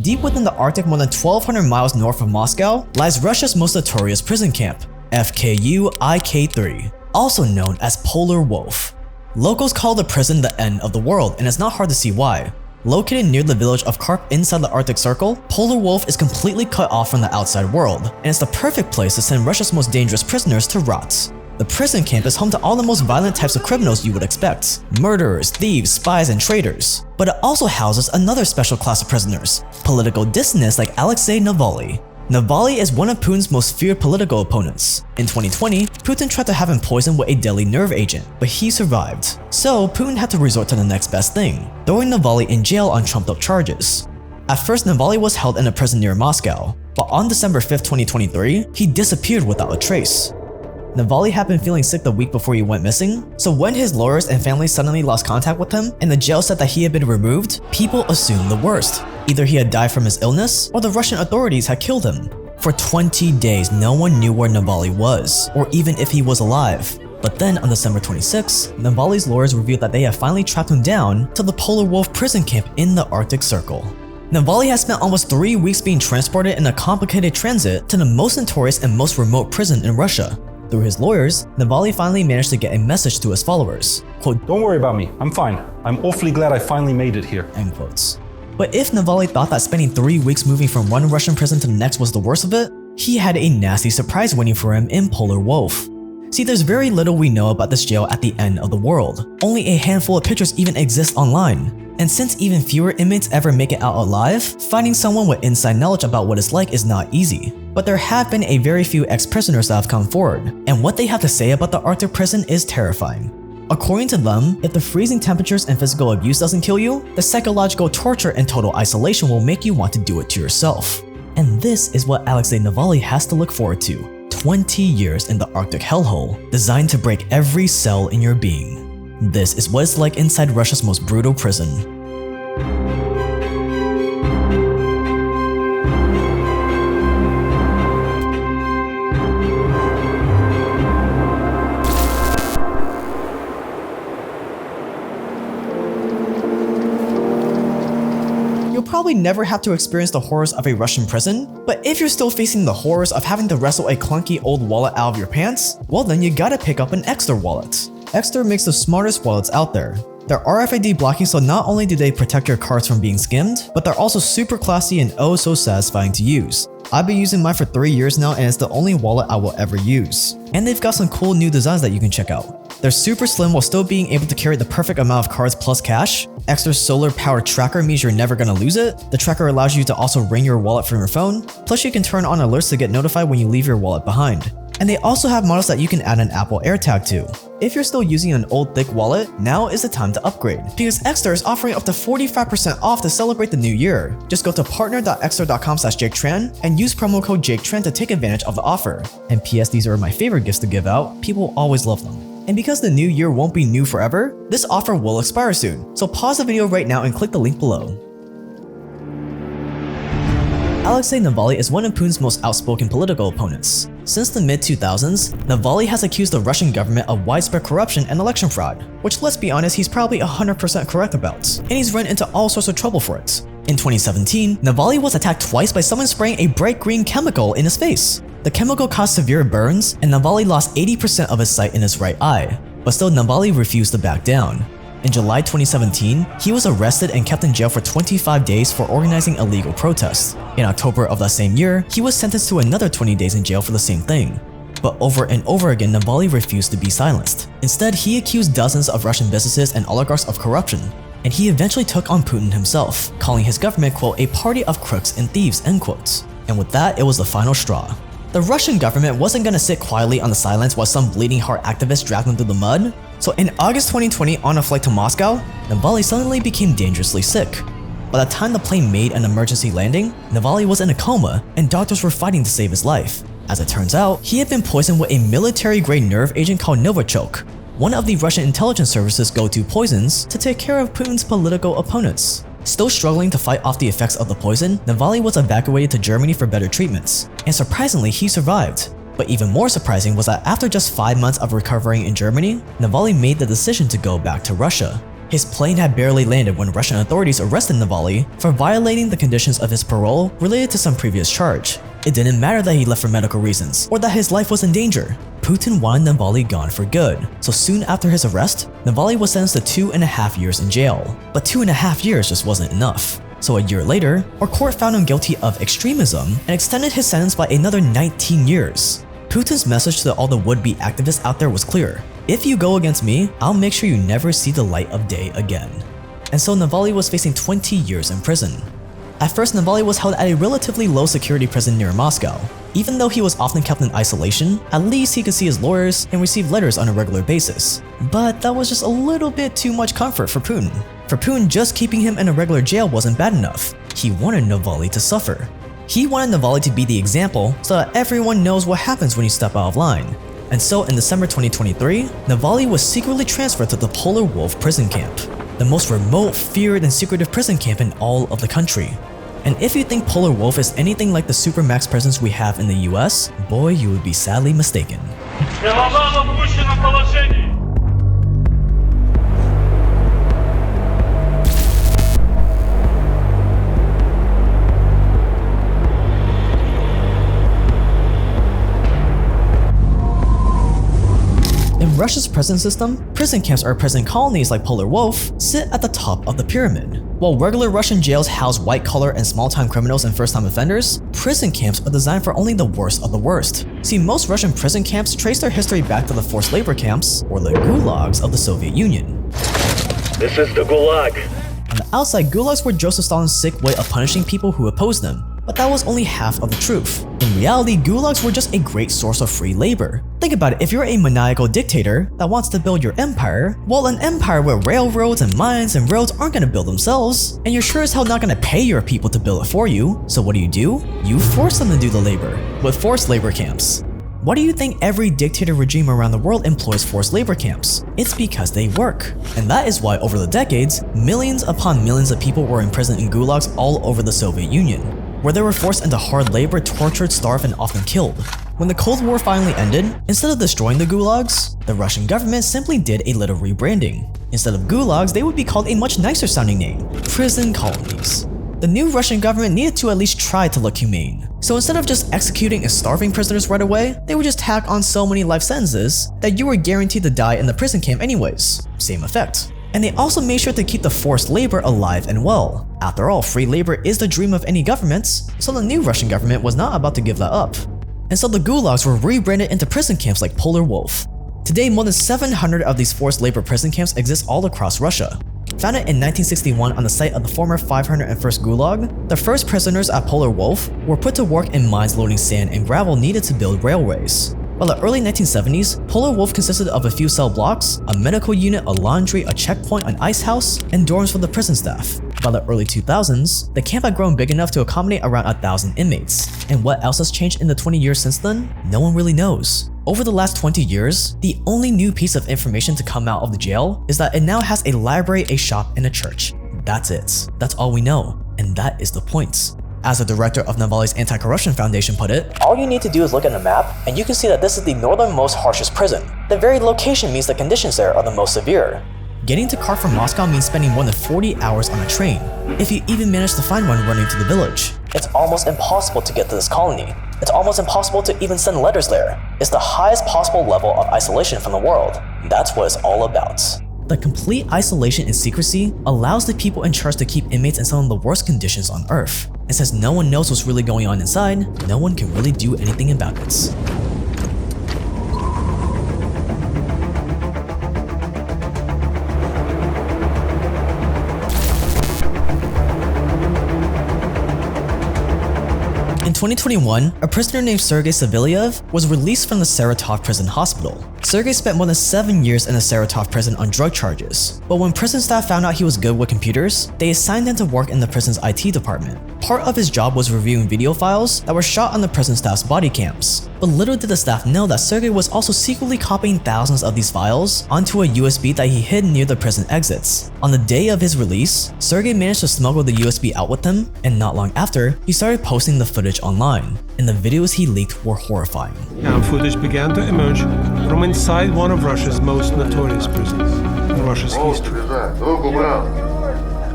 Deep within the Arctic more than 1,200 miles north of Moscow lies Russia's most notorious prison camp, FKU-IK-3, also known as Polar Wolf. Locals call the prison the end of the world, and it's not hard to see why. Located near the village of Karp inside the Arctic Circle, Polar Wolf is completely cut off from the outside world, and it's the perfect place to send Russia's most dangerous prisoners to rot. The prison camp is home to all the most violent types of criminals you would expect: murderers, thieves, spies, and traitors. But it also houses another special class of prisoners, political dissidents like Alexei Navalny. Navalny is one of Putin's most feared political opponents. In 2020, Putin tried to have him poisoned with a deadly nerve agent, but he survived. So Putin had to resort to the next best thing, throwing Navalny in jail on trumped-up charges. At first, Navalny was held in a prison near Moscow, but on December 5, 2023, he disappeared without a trace. Navalny had been feeling sick the week before he went missing, so when his lawyers and family suddenly lost contact with him and the jail said that he had been removed, people assumed the worst. Either he had died from his illness, or the Russian authorities had killed him. For 20 days, no one knew where Navalny was, or even if he was alive. But then on December 26, Navalny's lawyers revealed that they had finally tracked him down to the Polar Wolf prison camp in the Arctic Circle. Navalny has spent almost 3 weeks being transported in a complicated transit to the most notorious and most remote prison in Russia. Through his lawyers, Navalny finally managed to get a message to his followers, quote, "Don't worry about me, I'm fine. I'm awfully glad I finally made it here." End quotes. But if Navalny thought that spending 3 weeks moving from one Russian prison to the next was the worst of it, he had a nasty surprise waiting for him in Polar Wolf. See, there's very little we know about this jail at the end of the world. Only a handful of pictures even exist online. And since even fewer inmates ever make it out alive, finding someone with inside knowledge about what it's like is not easy. But there have been a very few ex-prisoners that have come forward, and what they have to say about the Arctic prison is terrifying. According to them, if the freezing temperatures and physical abuse doesn't kill you, the psychological torture and total isolation will make you want to do it to yourself. And this is what Alexei Navalny has to look forward to: 20 years in the Arctic hellhole, designed to break every cell in your being. This is what it's like inside Russia's most brutal prison. You'll probably never have to experience the horrors of a Russian prison, but if you're still facing the horrors of having to wrestle a clunky old wallet out of your pants, well then you gotta pick up an Extra wallet. Extra makes the smartest wallets out there. They're RFID blocking, so not only do they protect your cards from being skimmed, but they're also super classy and oh so satisfying to use. I've been using mine for 3 years now, and it's the only wallet I will ever use. And they've got some cool new designs that you can check out. They're super slim while still being able to carry the perfect amount of cards plus cash. Extra's solar powered tracker means you're never gonna lose it. The tracker allows you to also ring your wallet from your phone, plus you can turn on alerts to get notified when you leave your wallet behind. And they also have models that you can add an Apple AirTag to. If you're still using an old thick wallet, now is the time to upgrade, because Extra is offering up to 45% off to celebrate the new year. Just go to partner.extra.com/JakeTran and use promo code JakeTran to take advantage of the offer. And PS, these are my favorite gifts to give out. People always love them. And because the new year won't be new forever, this offer will expire soon. So pause the video right now and click the link below. Alexei Navalny is one of Putin's most outspoken political opponents. Since the mid-2000s, Navalny has accused the Russian government of widespread corruption and election fraud, which, let's be honest, he's probably 100% correct about, and he's run into all sorts of trouble for it. In 2017, Navalny was attacked twice by someone spraying a bright green chemical in his face. The chemical caused severe burns, and Navalny lost 80% of his sight in his right eye, but still Navalny refused to back down. In July 2017, he was arrested and kept in jail for 25 days for organizing illegal protests. In October of that same year, he was sentenced to another 20 days in jail for the same thing. But over and over again, Navalny refused to be silenced. Instead, he accused dozens of Russian businesses and oligarchs of corruption, and he eventually took on Putin himself, calling his government, quote, "a party of crooks and thieves," end quotes. And with that, it was the final straw. The Russian government wasn't gonna sit quietly on the sidelines while some bleeding heart activists dragged them through the mud. So in August 2020, on a flight to Moscow, Navalny suddenly became dangerously sick. By the time the plane made an emergency landing, Navalny was in a coma and doctors were fighting to save his life. As it turns out, he had been poisoned with a military-grade nerve agent called Novichok, one of the Russian intelligence service's go-to poisons to take care of Putin's political opponents. Still struggling to fight off the effects of the poison, Navalny was evacuated to Germany for better treatments, and surprisingly, he survived. But even more surprising was that after just 5 months of recovering in Germany, Navalny made the decision to go back to Russia. His plane had barely landed when Russian authorities arrested Navalny for violating the conditions of his parole related to some previous charge. It didn't matter that he left for medical reasons or that his life was in danger. Putin wanted Navalny gone for good, so soon after his arrest, Navalny was sentenced to 2.5 years in jail. But 2.5 years just wasn't enough. So a year later, our court found him guilty of extremism and extended his sentence by another 19 years. Putin's message to all the would-be activists out there was clear. If you go against me, I'll make sure you never see the light of day again. And so Navalny was facing 20 years in prison. At first, Navalny was held at a relatively low security prison near Moscow. Even though he was often kept in isolation, at least he could see his lawyers and receive letters on a regular basis. But that was just a little bit too much comfort for Putin. For Putin, just keeping him in a regular jail wasn't bad enough. He wanted Navalny to suffer. He wanted Navalny to be the example so that everyone knows what happens when you step out of line. And so in December 2023, Navalny was secretly transferred to the Polar Wolf prison camp, the most remote, feared, and secretive prison camp in all of the country. And if you think Polar Wolf is anything like the supermax prisons we have in the US, boy, you would be sadly mistaken. In Russia's prison system, prison camps or prison colonies like Polar Wolf sit at the top of the pyramid. While regular Russian jails house white-collar and small-time criminals and first-time offenders, prison camps are designed for only the worst of the worst. See, most Russian prison camps trace their history back to the forced labor camps, or the gulags of the Soviet Union. This is the gulag. On the outside, gulags were Joseph Stalin's sick way of punishing people who opposed them. But that was only half of the truth. In reality, gulags were just a great source of free labor. Think about it, if you're a maniacal dictator that wants to build your empire, well, an empire where railroads and mines and roads aren't gonna build themselves, and you're sure as hell not gonna pay your people to build it for you, so what do? You force them to do the labor, with forced labor camps. Why do you think every dictator regime around the world employs forced labor camps? It's because they work. And that is why over the decades, millions upon millions of people were imprisoned in gulags all over the Soviet Union, where they were forced into hard labor, tortured, starved, and often killed. When the Cold War finally ended, instead of destroying the gulags, the Russian government simply did a little rebranding. Instead of gulags, they would be called a much nicer sounding name, prison colonies. The new Russian government needed to at least try to look humane. So instead of just executing and starving prisoners right away, they would just tack on so many life sentences that you were guaranteed to die in the prison camp anyways. Same effect. And they also made sure to keep the forced labor alive and well. After all, free labor is the dream of any government, so the new Russian government was not about to give that up. And so the gulags were rebranded into prison camps like Polar Wolf. Today, more than 700 of these forced labor prison camps exist all across Russia. Founded in 1961 on the site of the former 501st Gulag, the first prisoners at Polar Wolf were put to work in mines loading sand and gravel needed to build railways. By the early 1970s, Polar Wolf consisted of a few cell blocks, a medical unit, a laundry, a checkpoint, an ice house, and dorms for the prison staff. By the early 2000s, the camp had grown big enough to accommodate around 1,000 inmates. And what else has changed in the 20 years since then? No one really knows. Over the last 20 years, the only new piece of information to come out of the jail is that it now has a library, a shop, and a church. That's it. That's all we know. And that is the point. As the director of Navalny's Anti-Corruption Foundation put it, all you need to do is look at a map, and you can see that this is the northernmost harshest prison. The very location means the conditions there are the most severe. Getting to Khark from Moscow means spending more than 40 hours on a train, if you even manage to find one running to the village. It's almost impossible to get to this colony. It's almost impossible to even send letters there. It's the highest possible level of isolation from the world. That's what it's all about. The complete isolation and secrecy allows the people in charge to keep inmates in some of the worst conditions on Earth. And since no one knows what's really going on inside, no one can really do anything about it. In 2021, a prisoner named Sergei Savelyev was released from the Saratov prison hospital. Sergei spent more than 7 years in the Saratov prison on drug charges, but when prison staff found out he was good with computers, they assigned him to work in the prison's IT department. Part of his job was reviewing video files that were shot on the prison staff's body cams. But little did the staff know that Sergei was also secretly copying thousands of these files onto a USB that he hid near the prison exits. On the day of his release, Sergei managed to smuggle the USB out with him, and not long after, he started posting the footage online. And the videos he leaked were horrifying. Now footage began to emerge from inside one of Russia's most notorious prisons.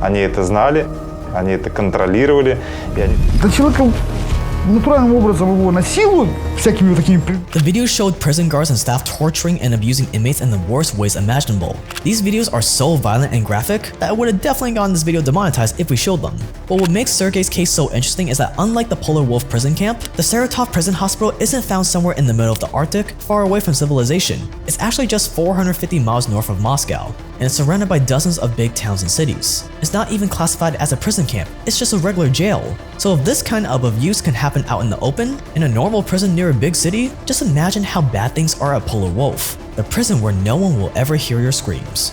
Они это знали, они это контролировали. Да человека натуральным образом его насилуют всякими такими... The videos showed prison guards and staff torturing and abusing inmates in the worst ways imaginable. These videos are so violent and graphic that I would have definitely gotten this video demonetized if we showed them. But what makes Sergey's case so interesting is that unlike the Polar Wolf prison camp, the Saratov prison hospital isn't found somewhere in the middle of the Arctic, far away from civilization. It's actually just 450 miles north of Moscow, and it's surrounded by dozens of big towns and cities. It's not even classified as a prison camp, it's just a regular jail. So if this kind of abuse can happen out in the open, in a normal prison near a big city, just imagine how bad things are at Polar Wolf, the prison where no one will ever hear your screams.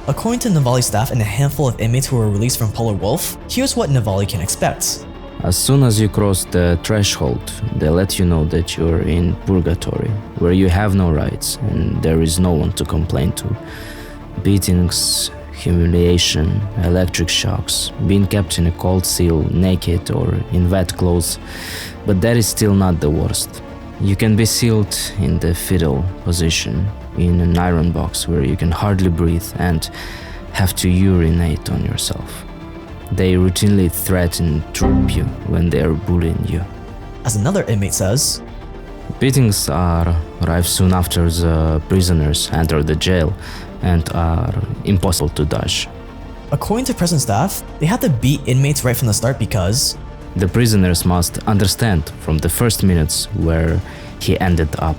According to Navalny's staff and a handful of inmates who were released from Polar Wolf, here's what Navalny can expect. As soon as you cross the threshold, they let you know that you're in purgatory, where you have no rights and there is no one to complain to. Beatings, humiliation, electric shocks, being kept in a cold cell, naked or in wet clothes, but that is still not the worst. You can be sealed in the fetal position, in an iron box where you can hardly breathe and have to urinate on yourself. They routinely threaten to rape you when they are bullying you. As another inmate says, beatings arrive soon after the prisoners enter the jail and are impossible to dodge. According to prison staff, they had to beat inmates right from the start because the prisoners must understand from the first minutes where he ended up.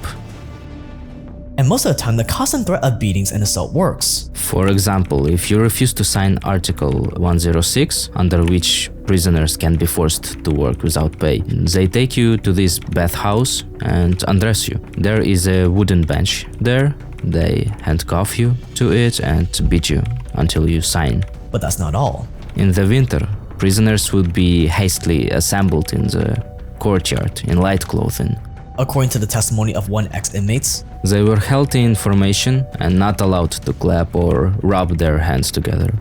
And most of the time, the constant threat of beatings and assault works. For example, if you refuse to sign Article 106, under which prisoners can be forced to work without pay, they take you to this bathhouse and undress you. There is a wooden bench there, they handcuff you to it and beat you until you sign. But that's not all. In the winter, prisoners would be hastily assembled in the courtyard in light clothing. According to the testimony of one ex-inmate, they were held in formation and not allowed to clap or rub their hands together.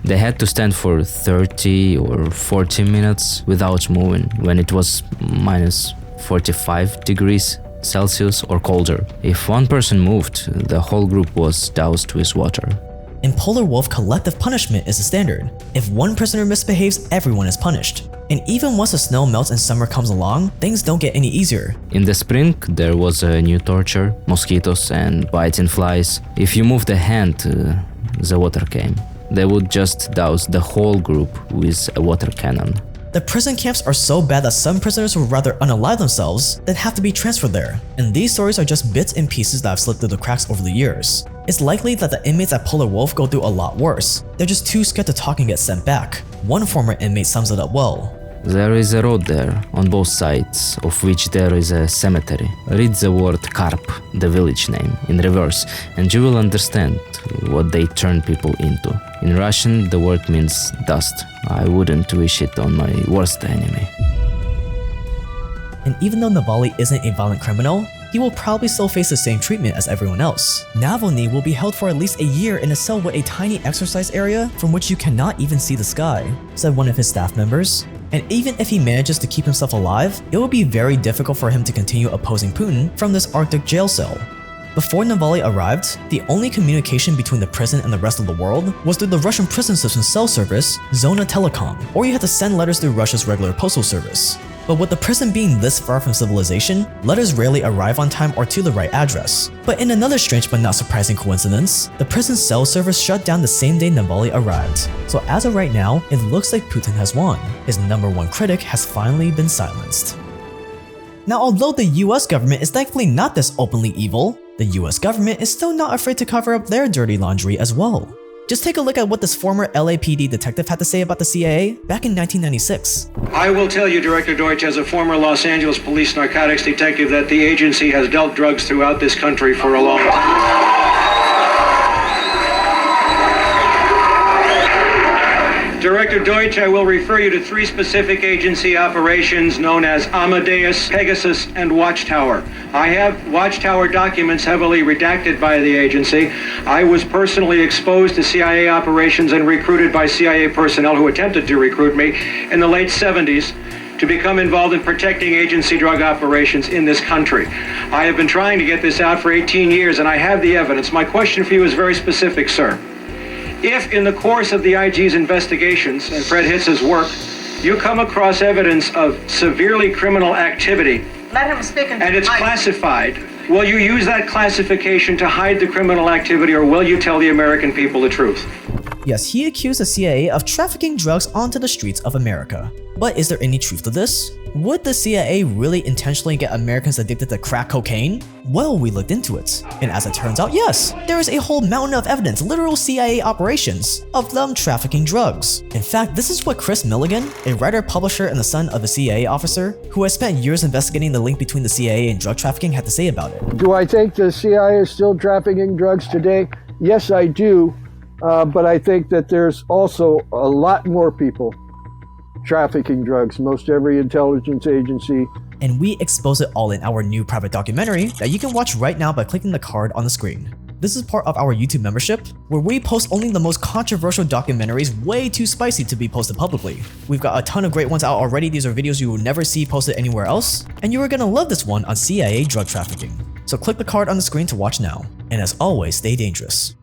They had to stand for 30 or 40 minutes without moving when it was minus 45 degrees Celsius or colder. If one person moved, the whole group was doused with water. In Polar Wolf, collective punishment is the standard. If one prisoner misbehaves, everyone is punished. And even once the snow melts and summer comes along, things don't get any easier. In the spring, there was a new torture, mosquitoes and biting flies. If you moved a hand, the water came. They would just douse the whole group with a water cannon. The prison camps are so bad that some prisoners would rather unalive themselves than have to be transferred there. And these stories are just bits and pieces that have slipped through the cracks over the years. It's likely that the inmates at Polar Wolf go through a lot worse. They're just too scared to talk and get sent back. One former inmate sums it up well. There is a road there, on both sides of which there is a cemetery. Read the word Karp, the village name, in reverse, and you will understand what they turn people into. In Russian, the word means dust. I wouldn't wish it on my worst enemy. And even though Navalny isn't a violent criminal, he will probably still face the same treatment as everyone else. Navalny will be held for at least a year in a cell with a tiny exercise area from which you cannot even see the sky, said one of his staff members. And even if he manages to keep himself alive, it will be very difficult for him to continue opposing Putin from this Arctic jail cell. Before Navalny arrived, the only communication between the prison and the rest of the world was through the Russian prison system's cell service, Zona Telecom, or you had to send letters through Russia's regular postal service. But with the prison being this far from civilization, letters rarely arrive on time or to the right address. But in another strange but not surprising coincidence, the prison cell service shut down the same day Navalny arrived. So as of right now, it looks like Putin has won. His #1 critic has finally been silenced. Now, although the US government is thankfully not this openly evil, the US government is still not afraid to cover up their dirty laundry as well. Just take a look at what this former LAPD detective had to say about the CIA back in 1996. I will tell you, Director Deutsch, as a former Los Angeles police narcotics detective, that the agency has dealt drugs throughout this country for a long time. Director Deutsch, I will refer you to 3 specific agency operations known as Amadeus, Pegasus, and Watchtower. I have Watchtower documents heavily redacted by the agency. I was personally exposed to CIA operations and recruited by CIA personnel who attempted to recruit me in the late 70s to become involved in protecting agency drug operations in this country. I have been trying to get this out for 18 years, and I have the evidence. My question for you is very specific, sir. If in the course of the IG's investigations and Fred Hitz's work, you come across evidence of severely criminal activity, Let him speak into and it's the mic. classified, will you use that classification to hide the criminal activity, or will you tell the American people the truth? Yes, he accused the CIA of trafficking drugs onto the streets of America. But is there any truth to this? Would the CIA really intentionally get Americans addicted to crack cocaine? Well, we looked into it, and as it turns out, yes, there is a whole mountain of evidence, literal CIA operations, of them trafficking drugs. In fact, this is what Chris Milligan, a writer, publisher, and the son of a CIA officer, who has spent years investigating the link between the CIA and drug trafficking, had to say about it. Do I think the CIA is still trafficking drugs today? Yes, I do. But I think that there's also a lot more people trafficking drugs. Most every intelligence agency. And we expose it all in our new private documentary that you can watch right now by clicking the card on the screen. This is part of our YouTube membership, where we post only the most controversial documentaries way too spicy to be posted publicly. We've got a ton of great ones out already. These are videos you will never see posted anywhere else, and you are gonna love this one on CIA drug trafficking. So click the card on the screen to watch now. And as always, stay dangerous.